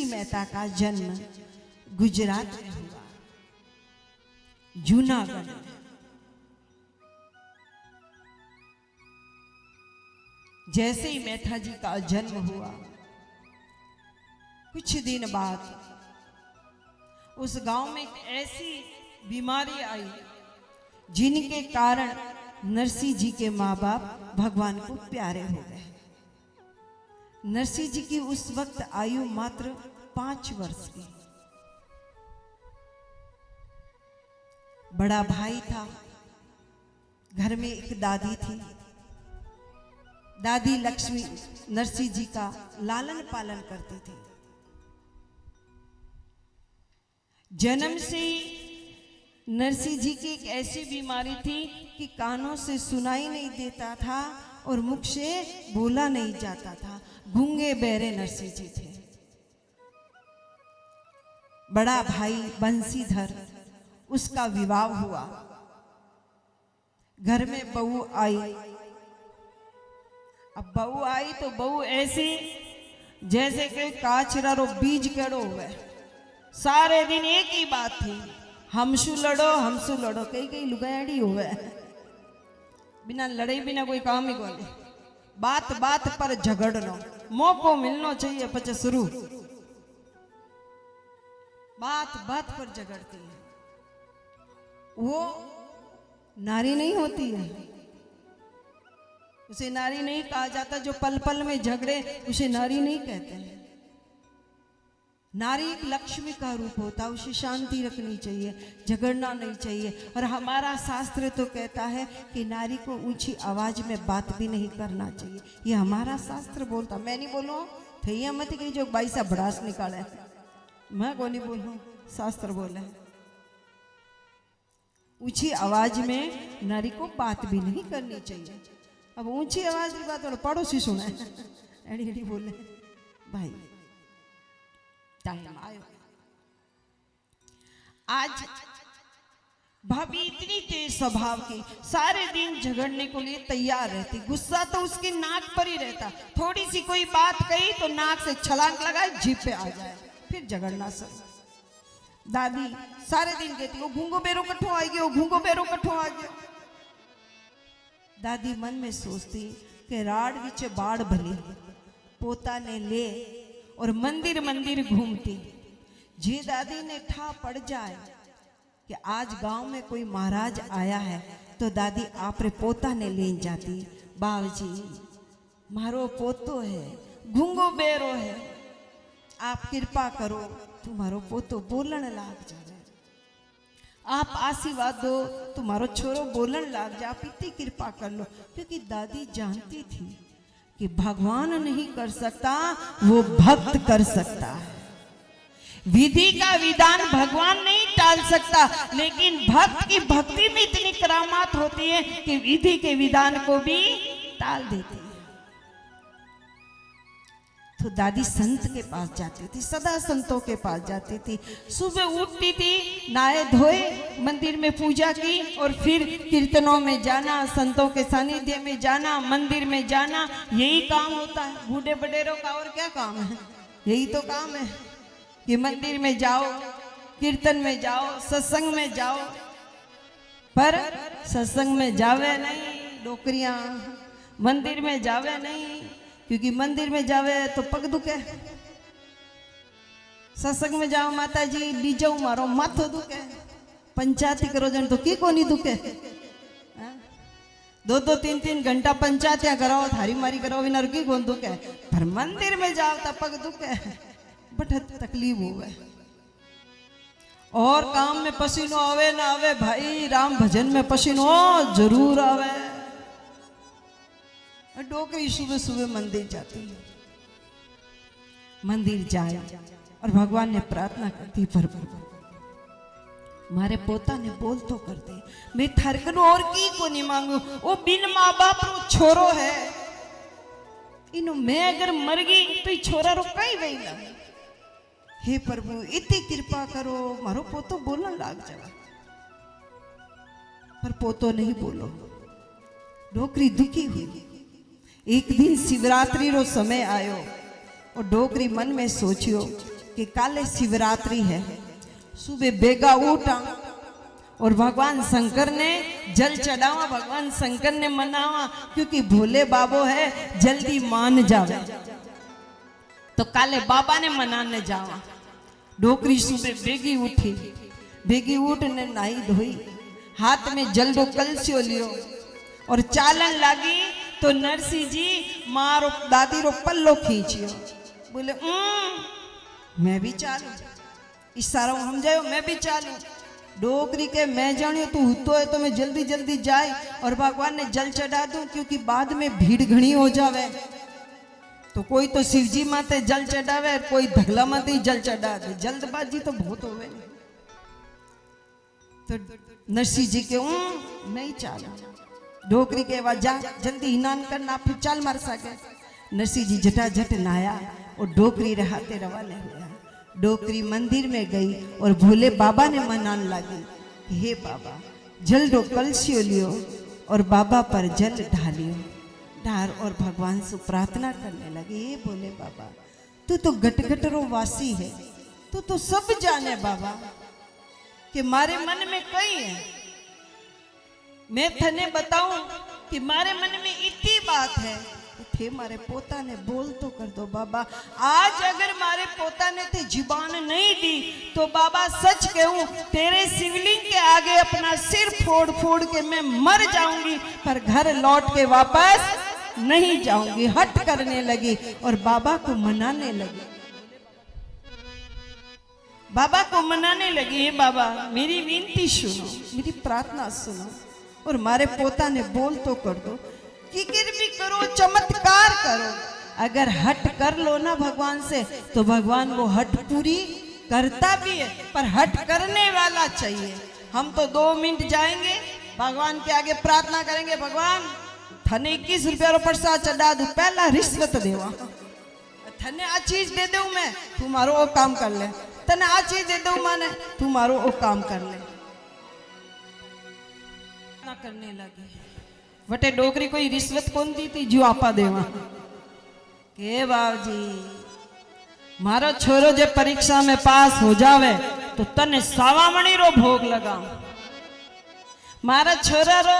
मेहता का जन्म गुजरात में हुआ, जूनागढ़ में। जैसे ही मेहता जी का जन्म हुआ, कुछ दिन बाद उस गांव में एक ऐसी बीमारी आई जिनके कारण नरसिंह जी के माँ बाप भगवान को प्यारे हो गए। नरसिंह जी की उस वक्त आयु मात्र 5 वर्ष की। बड़ा भाई था, घर में एक दादी थी। दादी लक्ष्मी नरसिंह जी का लालन पालन करती थी। जन्म से ही नरसिंह जी की एक ऐसी बीमारी थी कि कानों से सुनाई नहीं देता था और मुख से बोला नहीं जाता था। गूंगे बहरे नरसिंह जी थे। बड़ा भाई बंसीधर, उसका विवाह हुआ। घर में बहू आई। अब बहू आई तो बहू ऐसी जैसे कि काचरा रो बीज केड़ो हुए। सारे दिन एक ही बात थी, हमसू लड़ो। कई कई लुगाड़ी हुए, बिना लड़ाई बिना कोई काम ही कोई। बात बात पर झगड़नो, मौको मिलना चाहिए पचे शुरू। बात बात पर झगड़ती है। वो नारी नहीं होती है, उसे नारी नहीं कहा जाता। जो पल पल में झगड़े उसे नारी नहीं कहते हैं। नारी एक लक्ष्मी का रूप होता है, उसे शांति रखनी चाहिए, झगड़ना नहीं चाहिए। और हमारा शास्त्र तो कहता है कि नारी को ऊंची आवाज में बात भी नहीं करना चाहिए। ये हमारा शास्त्र बोलता, मैं नहीं बोलूँ। थैया मत कि जो बाई सा भड़ास निकाले, मैं को नहीं बोलूँ, शास्त्र बोले। ऊंची आवाज में नारी को बात भी नहीं करनी चाहिए। अब ऊंची आवाज की बात और पड़ोसी सुने एड़ी एड़ी बोले, भाई टाइम आयो। आज भाभी इतनी तेज स्वभाव की, सारे दिन झगड़ने को लिए तैयार रहती। गुस्सा तो उसकी नाक पर ही रहता। थोड़ी सी कोई बात कही तो नाक से छलांग लगाए, जीभ पे आ जाए, फिर झगड़ना सर। दादी सारे दिन कहती, वो घूंगो बेरो कट्ठो आ गयो, घूंगो बेरो कट्ठो आ गयो। दादी मन में सोचती कि राड़ विच बाड़ भली, पोता ने ले और मंदिर मंदिर घूमती। जे दादी ने ठा पड़ जाए कि आज गांव में कोई महाराज आया है तो दादी आपरे पोता ने ले जाती। बाबूजी मारो पोतो है, घूंगो बेरो है, आप कृपा करो तुम्हारो पोतो बोलन लाग जाए। आप आशीर्वाद दो तुम्हारो छोरो बोलन लाग जा, आप इतनी कृपा कर लो। क्योंकि दादी जानती थी कि भगवान नहीं कर सकता, वो भक्त कर सकता है। विधि का विधान भगवान नहीं टाल सकता, लेकिन भक्त की भक्ति में इतनी करामात होती है कि विधि के विधान को भी टाल देती है। तो दादी संत के पास जाती थी, सदा संतों के पास जाती थी। सुबह उठती थी, नहाए धोए, मंदिर में पूजा की और फिर कीर्तनों में जाना, संतों के सानिध्य में जाना, मंदिर में जाना। यही काम होता है बूढ़े बडेरों का। और क्या काम है? यही तो काम है कि मंदिर में जाओ, कीर्तन में जाओ, सत्संग में जाओ। पर सत्संग में जावे नहीं डोकरियां, मंदिर में जावे नहीं, क्योंकि मंदिर में जावे तो पग दुखे। सत्संग में जाओ माता जी ली जाऊ मारो माथो दुखे। पंचायती करो जन तो की को नहीं दुखे। 2-2 3-3 घंटा पंचायतियां कराओ, थारी मारी कराओ, विनर की को दुखे। पर मंदिर में जाओ तो पग दुखे, बट तकलीफ होवे। और काम में पसीनो आवे ना आवे भाई, राम भजन में पसीनो जरूर आवे। डोकरी सुबह सुबह मंदिर जाती है, मंदिर जाए और भगवान ने प्रार्थना करती, प्रभु मारे पोता ने बोल तो कर दे, मैं थरकनो और की को नहीं मांगू। वो बिन माँ बाप रो छोरो है, इनो मैं अगर मर गई तो ये छोरा रो कई गई ना। हे प्रभु इतनी कृपा करो, मारो पोतो बोलने लाग जाए। पर पोतो नहीं बोलो, डोकरी दुखी हुई। एक दिन शिवरात्रि रो समय आयो और डोकरी मन में सोचियो कि काले शिवरात्रि है, सुबह बेगा उठा और भगवान शंकर ने जल चढ़ावा, भगवान शंकर ने मनावा, क्योंकि भोले बाबो है जल्दी मान जावे। तो काले बाबा ने मनाने जावा। डोकरी सुबह बेगी उठी, बेगी उठने नहाई धोई, हाथ में जल्दो कलसियो लियो और चालन लागी। तो नरसिंह जी मारो दादी रो पल्लो खींचियो, बोले मैं भी चालू, इशारा हम जाओ मैं भी चालू। डोकरी के मैं जानियो तू हुतो है तो मैं जल्दी जल्दी जाए और भगवान ने जल चढ़ा दूं, क्योंकि बाद में भीड़ घनी हो जावे। तो कोई तो शिव जी माते जल चढ़ावे, कोई धगला माते ही जल चढ़ा दे, जल्दबाजी तो बहुत होवे। तो नरसिंह जी के नहीं चाल, डोकरी के आवाज जा जल्दी स्नान करना, फिर चाल मार सके। नरसिंह जी झटाझट नहाया और डोकरी रहाते रवाले हुआ। डोकरी मंदिर में गई और भोले बाबा ने मनाने लगी, हे बाबा जल रो कलसियो लियो और बाबा पर जल ढालियो ढार। और भगवान से प्रार्थना करने लगी, हे भोले बाबा तू तो गटगट रो वासी है, तू तो सब जाने बाबा कि मारे मन में कई है। मैं थने बताऊं कि मारे मन में इतनी बात है, थे मारे पोता ने बोल तो कर दो बाबा। आज अगर मारे पोता ने ते जुबान नहीं दी तो बाबा सच कहूं तेरे शिवलिंग के आगे अपना सिर फोड़ फोड़ के मैं मर जाऊंगी, पर घर लौट के वापस नहीं जाऊंगी। हट करने लगी और बाबा को मनाने लगी, बाबा को मनाने लगी, हे बाबा मेरी विनती सुनो, मेरी प्रार्थना सुनो और मारे पोता ने बोल तो कर दो, फिक्र भी करो, चमत्कार करो। अगर हट कर लो ना भगवान से तो भगवान वो हट पूरी करता भी है, पर हट करने वाला चाहिए। हम तो 2 मिनट जाएंगे भगवान के आगे प्रार्थना करेंगे, भगवान थने 21 रुपया रो प्रसाद चढ़ा दू, पहला रिश्वत देवा, थने आ चीज दे दू मैं, तू मारो वो काम कर ले, तने आ चीज दे दू माने तू मारो वो काम कर ले। ना करने लगे वटे डोकरी कोई रिश्वत कौन दी थी जो आपा देवा के बाबूजी मारो छोरो जे परीक्षा में पास हो जावे तो तने सावामणी रो भोग लगाओ, मारा छोरा रो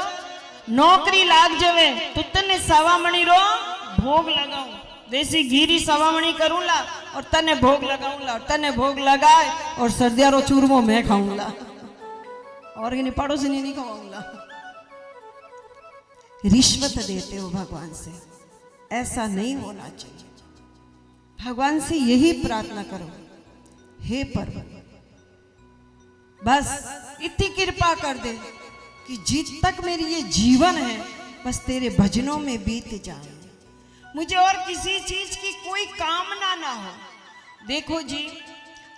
नौकरी लाग जावे तो तने सावामणी रो भोग लगाऊं, देसी घीरी सावामणी करूंला और तने भोग लगाऊंला, तने भोग लगाए और सर्दिया रो चूरमो मैं खाऊंला और इन्हीं पड़ोसी नहीं खाऊंगा। रिश्वत देते हो भगवान से, ऐसा नहीं होना चाहिए। भगवान से यही प्रार्थना करो, हे पर्वत बस इतनी कृपा कर दे कि जित तक मेरी ये जीवन है बस तेरे भजनों में बीत जाए, मुझे और किसी चीज की कोई कामना ना हो। देखो जी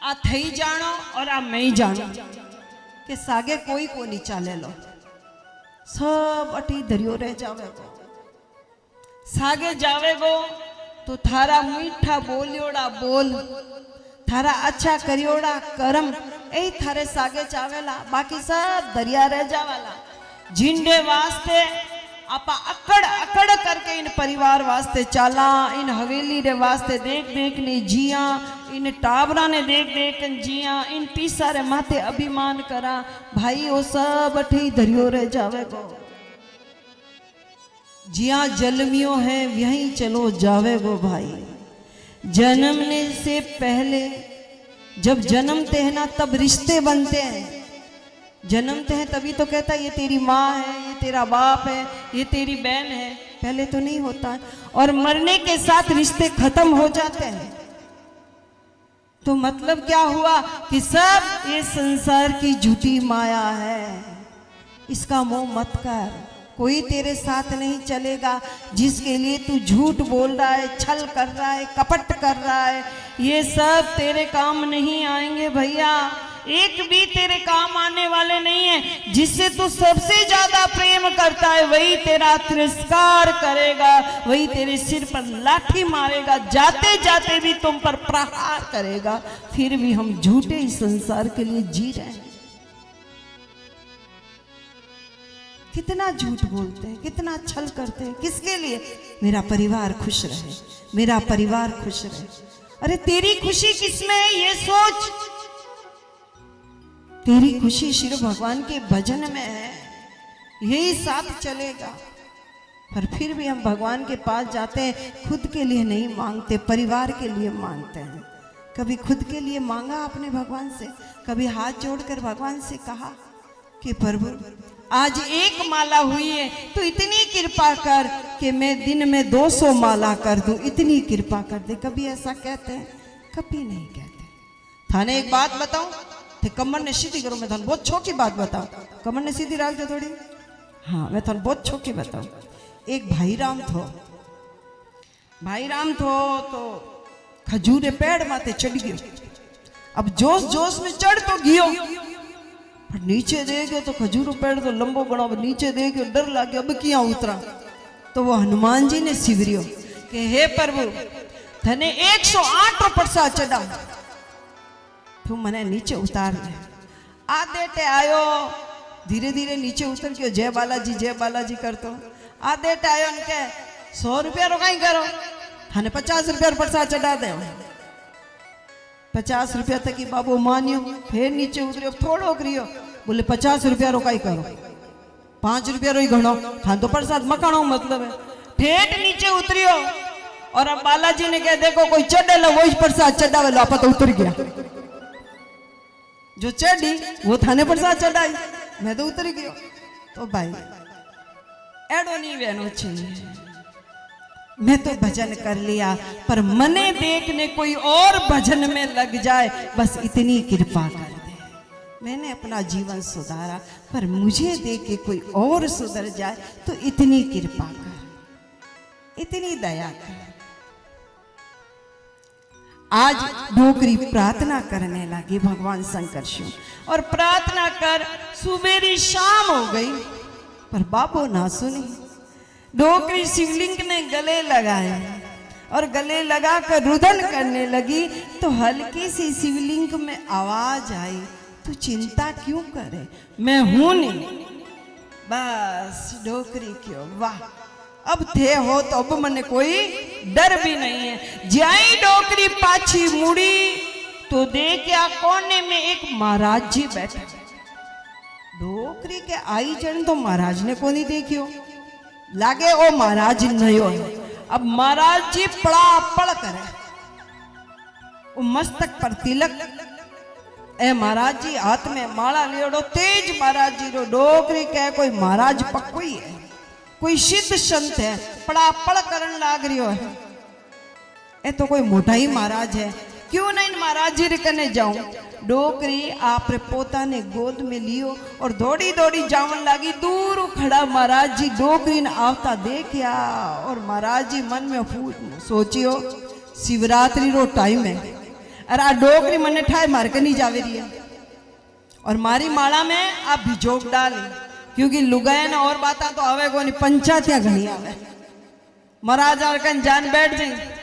आ थई जानो और आ मैं जानो कि सागे कोई को नहीं चाले लो, सब अटी दरियो रह जावेगो, सागे जावेगो तो थारा मीठा बोलियोड़ा बोल, थारा अच्छा करियोड़ा कर्म ए थारे सागे चावेला, बाकी सब दरिया रह जावाला। जिंडे वास्ते आपा अकड़ अकड़ करके इन परिवार वास्ते चाला, इन हवेली रे वास्ते देख देख ने जिया, इन टाबरा ने देख देख जिया, इन पीसा रे माथे अभिमान करा, भाई वो सब अठी दरियो रह जावेगो। जिया जन्मियो है यहीं चलो जावेगो भाई। जन्मने से पहले जब जन्मते हैं ना तब रिश्ते बनते हैं, जन्मते हैं तभी तो कहता है ये तेरी माँ है, ये तेरा बाप है, ये तेरी बहन है, पहले तो नहीं होता है। और मरने के साथ रिश्ते खत्म हो जाते हैं। तो मतलब क्या हुआ कि सब ये संसार की झूठी माया है, इसका मोह मत कर। कोई तेरे साथ नहीं चलेगा जिसके लिए तू झूठ बोल रहा है, छल कर रहा है, कपट कर रहा है, ये सब तेरे काम नहीं आएंगे भैया। एक भी तेरे काम आने वाले नहीं है। जिससे तू सबसे ज्यादा प्रेम करता है वही तेरा तिरस्कार करेगा, वही तेरे सिर पर लाठी मारेगा, जाते जाते भी तुम पर प्रहार करेगा। फिर भी हम झूठे इस संसार के लिए जी रहे हैं। कितना झूठ बोलते हैं, कितना छल करते हैं, किसके लिए? मेरा परिवार खुश रहे, मेरा परिवार खुश रहे। अरे तेरी खुशी किसमें है ये सोच। तेरी खुशी शिव भगवान के भजन में है, यही साथ चलेगा। पर फिर भी हम भगवान के पास जाते हैं, खुद के लिए नहीं मांगते, परिवार के लिए मांगते हैं। कभी खुद के लिए मांगा आपने भगवान से? कभी हाथ जोड़कर भगवान से कहा कि प्रभु आज एक माला हुई है तो इतनी कृपा कर कि मैं दिन में 200 माला कर दूं, इतनी कृपा कर दे। कभी ऐसा कहते हैं? कभी नहीं कहते। थाने एक बात बताऊं, थे कमर ने सीधी करो, मैं थाने बहुत छोटी बात बताऊं, कमर ने सीधी रख दो थोड़ी। हाँ मैं थाने बहुत छोटी बताऊं। एक भाई राम थो तो खजूरे पेड़ माते चढ़ गयो। अब जोश जोश में चढ़ तो गयो, पर नीचे देखो तो खजूरो पेड़ तो लंबो बना, नीचे देखो डर लग गया, अब क्या उतरा। तो वो हनुमान जी ने सिवरियो कि हे प्रभु थने 108 प्रसाद चढ़ा, तू मने नीचे उतार ले। आधेटे आयो, धीरे धीरे नीचे उतर गयो, जय बालाजी करतो। आधेटे आयो ने के 100 रुपया रो कहीं करो, थाने 50 रुपया प्रसाद चढ़ा दे। 50 रुपया तक ही बाबू मानियो, फिर नीचे उतरियो, थोड़ो करियो, बोले 50 रुपया रो कहीं करो, 5 रुपया रो ही घणो, थान तो प्रसाद मकानो मतलब है। ठेठ नीचे उतरियो और अब बालाजी ने कहा देखो कोई चढ़े लो वही प्रसाद चढ़ावे लो, आप तो उतर गया। जो चढ़ी वो थाने प्रसाद चढ़ाई, मैं तो उतर गयो। तो भाई एडो नहीं वेनो चाहिए। मैं तो भजन कर लिया, पर मने देखने कोई और भजन में लग जाए, बस इतनी कृपा कर दे। मैंने अपना जीवन सुधारा, पर मुझे देख के कोई और सुधर जाए तो इतनी कृपा कर, इतनी दया कर। आज डोकरी प्रार्थना करने लगी भगवान शंकर शिव, और प्रार्थना कर सुबेरी शाम हो गई, पर बाबू ना सुनी। डोकरी शिवलिंग ने गले लगाया और गले लगाकर रुदन करने लगी, तो हल्की सी शिवलिंग में आवाज आई, तू चिंता क्यों करे, मैं हूं नहीं। बस डोकरी क्यों, वाह अब थे हो तो अब मने कोई डर भी नहीं है। जाई डोकरी पाछी मुड़ी तो देखा कोने में एक महाराज जी बैठे। डोकरी के आई जन तो महाराज ने कोनी देखियो, लागे ओ महाराज नयो है। अब महाराज जी पड़ा पड़ करे, वो मस्तक पर तिलक, ए महाराज जी हाथ में माला लियोड़ो, तेज महाराज जी रो। डोकरी कहे कोई महाराज पक्को ही है, कोई सिद्ध संत है, पड़ा पड़ करन लाग रियो है। ए तो कोई मोटा ही महाराज है, क्यों नहीं महाराज जी रे कने जाऊं। डोकरी आपरे पोता ने गोद में लियो और दौड़ी दौड़ी जावन लागी। दूर खड़ा महाराज जी डोकरी ने आवता देखया, और महाराज जी मन में सोचियो शिवरात्रि रो टाइम है, अरे आ डोकरी मने ठाए मार के नहीं जावे रही है, और मारी माला में आप भिजोक डाली, क्योंकि लुगाए ना और बात तो आवे को नहीं, पंचायतियां घनी आवे। महाराज और कन जान बैठ जाए,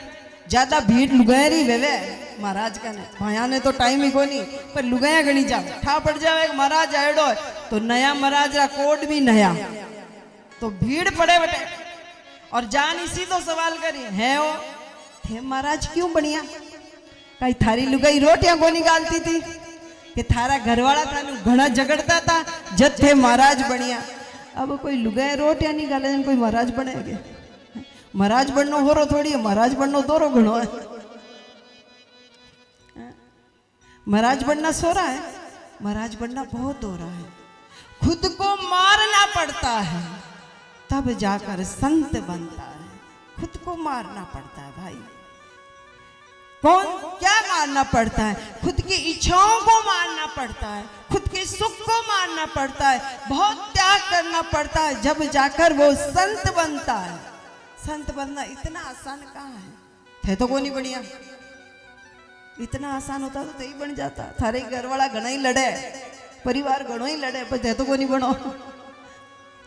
ज्यादा भीड़ लुगायरी वेवे महाराज का ने, भाया ने तो टाइम ही को नहीं, पर लुगाया घनी जावे। ठा पड़ जावे महाराज आएडो तो नया महाराज रा कोड भी नया, तो भीड़ पड़े बटे। और जान इसी तो सवाल करी है ओ थे महाराज क्यों बढ़िया, कई थारी लुगाई रोटियां को निकालती थी कि थारा घरवाला था घना झगड़ता था जब थे महाराज बढ़िया। अब कोई लुगाई रोटियां निकाले कोई महाराज बनेगे? महाराज बननो होरो थोड़ी है, महाराज बननो दोरो घणो है। महाराज बनना सोरा है, महाराज बनना बहुत दोरा है। खुद को मारना पड़ता है तब जाकर संत बनता है, खुद को मारना पड़ता है भाई। कौन क्या मारना पड़ता है? खुद की इच्छाओं को मारना पड़ता है, खुद के सुख को मारना पड़ता है, बहुत त्याग करना पड़ता है, जब जाकर वो संत बनता है। संत बनना इतना आसान कहाँ है? थे तो को नहीं बढ़िया, इतना आसान होता तो ही बन जाता। थारे घर वाला घना ही लड़े, परिवार घणो ही लड़े, पर थे तो को नहीं बनो।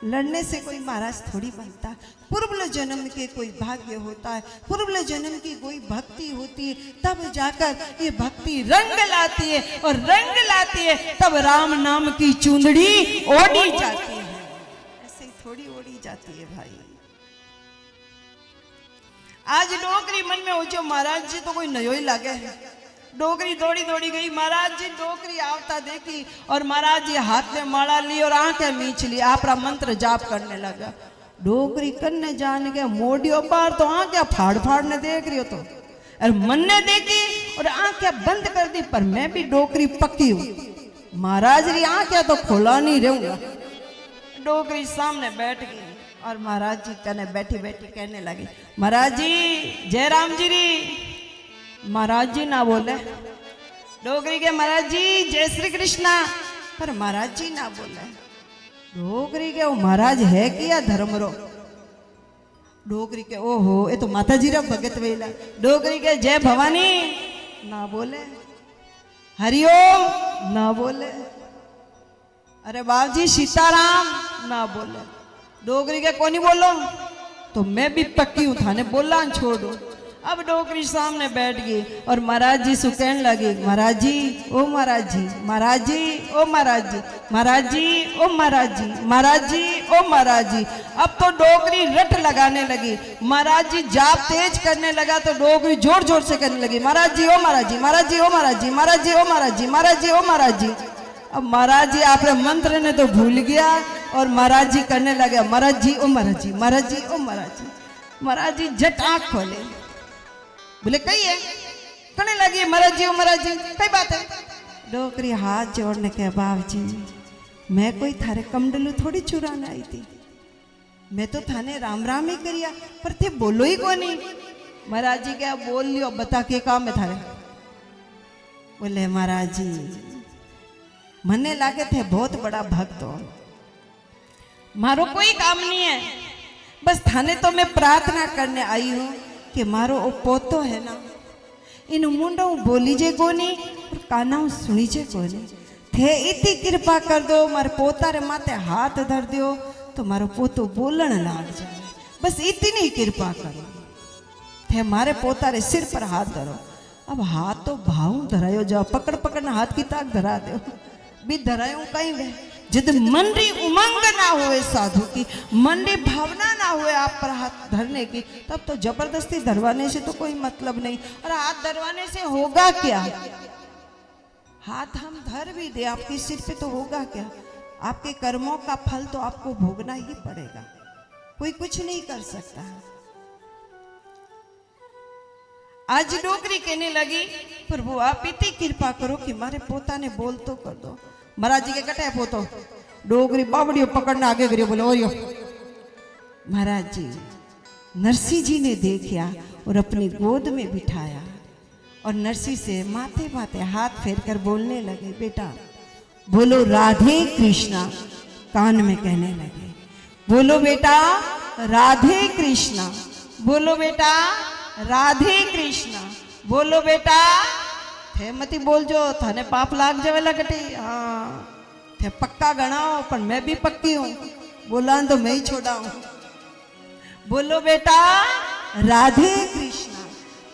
लड़ने से कोई महाराज थोड़ी बनता। पूर्व जन्म के कोई भाग्य होता है, पूर्व जन्म की कोई भक्ति होती है, तब जाकर ये भक्ति रंग लाती है, और रंग लाती है तब राम नाम की चुंदड़ी ओढ़ी जाती है। ऐसे ही थोड़ी ओढ़ी जाती है भाई। आज डोकरी मन में हो महाराज जी तो कोई नयो ही लागे है। डोकरी दौड़ी दौड़ी गई, महाराज जी डोकरी आवता देखी और महाराज जी हाथ में माला ली और आंखें मीच ली, आपरा मंत्र जाप करने लगा। डोकरी करने जाने के मोडियो बार तो आंखें फाड़ फाड़ ने देख रही हो तो, और मन ने देखी और आंखें बंद कर दी, पर मैं भी डोकरी पक्की हूं, महाराज री आंखें तो खोला नहीं रहूंगा। डोकरी सामने बैठ गई और महाराज जी कने बैठी बैठी कहने लगी, महाराज जी जयराम जी री। महाराज जी ना बोले। डोकरी के महाराज जी जय श्री कृष्णा, पर महाराज जी ना बोले। डोकरी के वो महाराज है कि या धर्मरो। डोकरी के ओहो ये तो माता जी रा भगत वेला। डोकरी के जय भवानी ना बोले, हरिओम ना बोले, अरे बाबजी सीताराम ना बोले। डोकरी के कोनी बोलो तो मैं भी पक्की हूं थाने बोला छोड़ दो। अब डोकरी सामने बैठ गई और महाराज जी से कहने लगी, महाराज जी ओ महाराज जी, महाराज जी ओ महाराज जी, महाराज जी ओ महाराज जी, महाराज जी ओ महाराज जी। अब तो डोकरी रट लगाने लगी। महाराज जी जाप तेज करने लगा तो डोकरी जोर जोर से करने लगी, महाराज जी ओ महाराज जी, महाराज जी ओ महाराज जी, महाराज जी ओ महाराज जी, महाराज जी ओ महाराज जी। अब महाराज जी आपने मंत्र ने तो भूल गया और महाराज जी करने लगे, महाराज जी ओ महाराज जी, महाराज जी ओ महाराज जी। महाराज जी झट आंख खोले, बोले कही है, कहने लगी महाराज जी ओ महाराज जी कई बात है। डोकरी हाथ जोड़ने के, बाप जी मैं कोई थारे कमडलू थोड़ी चुराने आई थी, मैं तो थाने राम राम ही करिया, पर थे बोलो ही को नहीं। महाराज जी क्या बोल लियो, बता के काम है थारे। बोले महाराज जी मने लागे थे बहुत बड़ा भक्त हो, मारो कोई काम नहीं है, बस थाने तो मैं प्रार्थना करने आई हूं कि मारो ओ पोतो है ना, इन मुंडो बोली जे कोनी और काना सुनी जे कोनी, थे इतनी कृपा कर दो मारे पोता रे माथे हाथ धर दियो तो मारो पोतो बोलण लाग जाए, बस इतनी कृपा करो। थे मारे पोता रे सिर पर हाथ धरो। अब हाथ तो भाव धरायो जाओ, पकड़ पकड़ हाथ की ताक धरा दो भी धरायो कहीं वे। जब मन री उमंग ना हुए साधु की, मन री भावना ना हुए आप पर हाथ धरने की, तब तो जबरदस्ती धरवाने से तो कोई मतलब नहीं। और हाथ धरवाने से होगा क्या? हाथ हम धर भी दे आपके सिर पे तो होगा क्या? आपके कर्मों का फल तो आपको भोगना ही पड़ेगा, कोई कुछ नहीं कर सकता। आज डोकरी कहने लगी, प्रभु आप इतनी कृपा करो कि मारे पोता ने बोल तो कर दो। महाराज जी के कटे पोतो, डोकरी बावड़ियों पकड़ने आगे करियो, बोले ओरियो। महाराज जी नरसिंह जी ने देखा और अपनी गोद में बिठाया और नरसिंह से माथे माथे हाथ फेर कर बोलने लगे, बेटा बोलो राधे कृष्णा। कान में कहने लगे, बोलो बेटा राधे कृष्णा, बोलो बेटा राधे कृष्णा, बोलो बेटा। थे मती बोल जो थाने पाप लाग जावे लगटी। हाँ थे पक्का गणाओ, पर मैं भी पक्की हूं, बोला तो मैं ही छोड़ा हूं। बोलो बेटा राधे कृष्णा।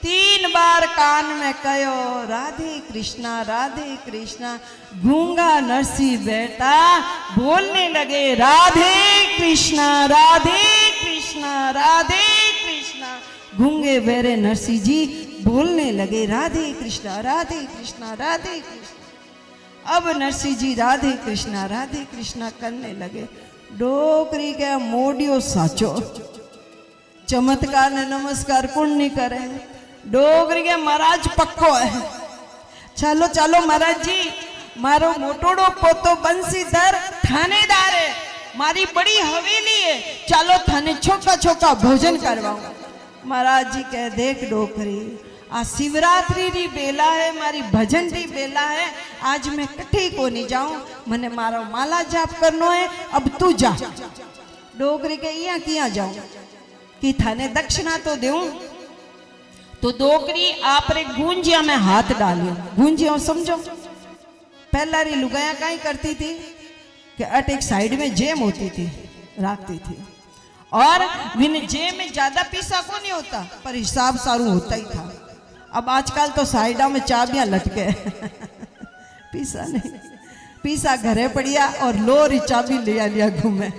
3 बार कान में कहो राधे कृष्णा राधे कृष्णा। गूंगा नरसिंह बेटा बोलने लगे राधे कृष्णा राधे कृष्णा राधे कृष्णा। गूंगे बेरे नरसिंह जी बोलने लगे राधे कृष्णा राधे कृष्णा राधे कृष्णा। अब नरसिंह जी राधे कृष्णा करने लगे। डोकरी के मोडियो साचो, चमत्कार ने नमस्कार कौन नहीं करे। डोकरी के महाराज पक्को है। चलो चलो महाराज जी, मारो मोटोड़ो पोतो बंसीधर थानेदार है, मारी बड़ी हवेली है, चलो थाने छोका छोका भोजन करवाओ। महाराज जी कह देख डोकरी आ शिवरात्रि री बेला है, मारी भजन री बेला है, आज मैं कठी को नहीं जाऊं, मने मारो माला जाप करनो है, अब तू जा। डोकरी के इया किया जाऊं कि थाने दक्षिणा तो देऊं। तो डोकरी आप रे गूंजिया में हाथ डालियो। गूंजिया समझो, पहला री लुगाया कहीं करती थी कि अट एक साइड में जेम होती थी, रखती थी, और विन जेम में ज्यादा पीसा को नहीं होता, पर हिसाब सारू होता ही था। अब आजकल तो साइडा में चाबियां लटके पीसा नहीं, पीसा घरे पड़िया और लोरी चाबी लिया लिया घूमे।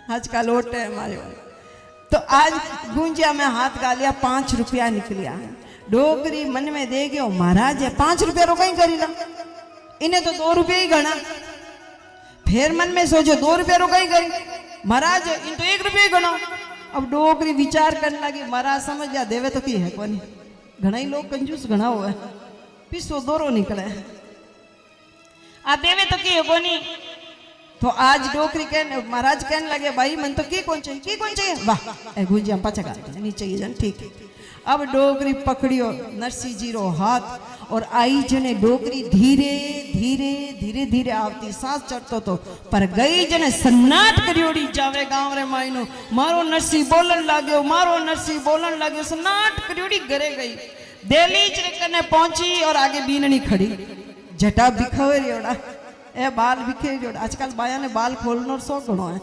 आजकल ओटे हमारे तो आज गुंजिया में हाथ गालिया 5 रुपया निकलिया। डोगरी मन में दे गयो महाराज 5 रुपया रो कहीं करी ला, इन्हें तो 2 रुपये ही गणा। फिर मन में सोचो 2 रुपया रो कहीं करी महाराज, इन तो 1 रुपया ही गणो। अब डोगरी विचार करने लगी, महाराज समझ जा देवे तो की है कोनी, घना ही लोग कंजूस घना हुआ है, पिसो दोरो निकले आ देवे तो की है कोनी। तो आज डोकरी कहने महाराज कहने लगे भाई मन तो की कौन चाहिए वाह ए गुंजिया पाचा गा नहीं चाहिए जन ठीक है। अब डोगरी पकड़ियो नरसिंह जी रो हाथ और आई जने डोगरी धीरे धीरे धीरे धीरे आवती सांस चढ़तो तो पर गई जने सन्नाट करियोड़ी जावे गांव रे मायनो मारो नरसिंह बोलन लाग्यो, मारो नरसिंह बोलन लाग्यो, सन्नाट करियोड़ी घरे गई। देलीज रे कने पहुंची और आगे बीननी खड़ी, जटा बिखरियोड़ा ए बाल बिखेरियोड़ा। आजकल बाया ने बाल खोलनो शौक घणो है।